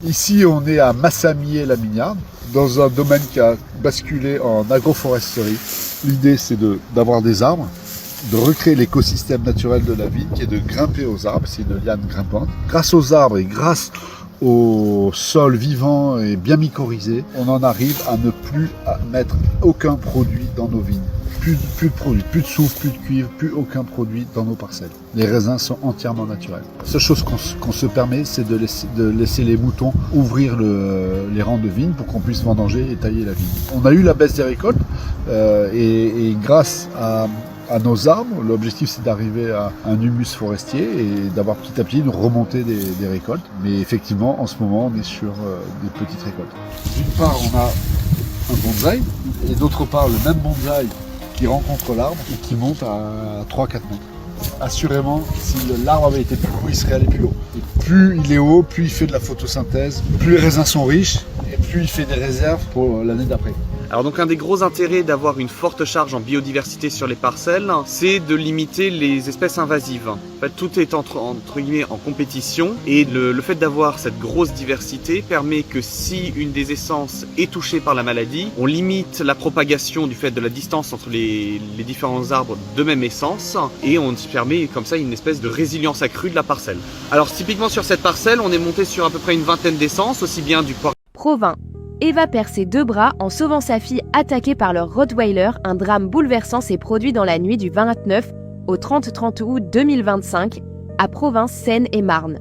Ici, on est à Massamier-la-Mignarde, dans un domaine qui a basculé en agroforesterie. L'idée, c'est d'avoir des arbres, de recréer l'écosystème naturel de la vigne, qui est de grimper aux arbres, c'est une liane grimpante. Grâce aux arbres et grâce au sol vivant et bien mycorhizé, on en arrive à ne plus mettre aucun produit dans nos vignes. Plus de produits, plus de soufre, plus de cuivre, plus aucun produit dans nos parcelles. Les raisins sont entièrement naturels. La seule chose qu'on se permet, c'est de laisser les moutons ouvrir les rangs de vignes pour qu'on puisse vendanger et tailler la vigne. On a eu la baisse des récoltes et grâce à nos arbres, l'objectif c'est d'arriver à un humus forestier et d'avoir petit à petit une remontée des récoltes. Mais effectivement, en ce moment, on est sur des petites récoltes. D'une part, on a un bonsaï et d'autre part, le même bonsaï qui rencontre l'arbre et qui monte à 3-4 mètres. Assurément, si l'arbre avait été plus haut, il serait allé plus haut. Et plus il est haut, plus il fait de la photosynthèse, plus les raisins sont riches et plus il fait des réserves pour l'année d'après. Alors donc un des gros intérêts d'avoir une forte charge en biodiversité sur les parcelles, c'est de limiter les espèces invasives. En fait, tout est entre guillemets en compétition et le fait d'avoir cette grosse diversité permet que si une des essences est touchée par la maladie, on limite la propagation du fait de la distance entre les différents arbres de même essence et on permet comme ça une espèce de résilience accrue de la parcelle. Alors typiquement sur cette parcelle, on est monté sur à peu près une vingtaine d'essences, aussi bien du poirier. Provins. Eva perd ses 2 bras en sauvant sa fille attaquée par leur Rottweiler. Un drame bouleversant s'est produit dans la nuit du 29 au 30 août 2025 à Provins, Seine-et-Marne.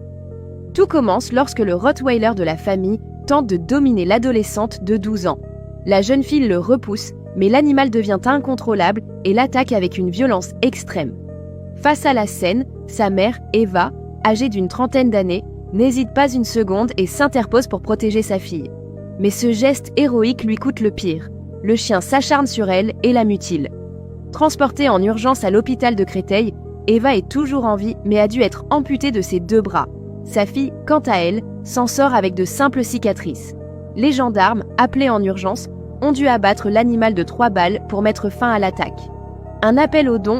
Tout commence lorsque le Rottweiler de la famille tente de dominer l'adolescente de 12 ans. La jeune fille le repousse, mais l'animal devient incontrôlable et l'attaque avec une violence extrême. Face à la scène, sa mère, Eva, âgée d'une trentaine d'années, n'hésite pas une seconde et s'interpose pour protéger sa fille. Mais ce geste héroïque lui coûte le pire. Le chien s'acharne sur elle et la mutile. Transportée en urgence à l'hôpital de Créteil, Eva est toujours en vie mais a dû être amputée de ses 2 bras. Sa fille, quant à elle, s'en sort avec de simples cicatrices. Les gendarmes, appelés en urgence, ont dû abattre l'animal de 3 balles pour mettre fin à l'attaque. Un appel aux dons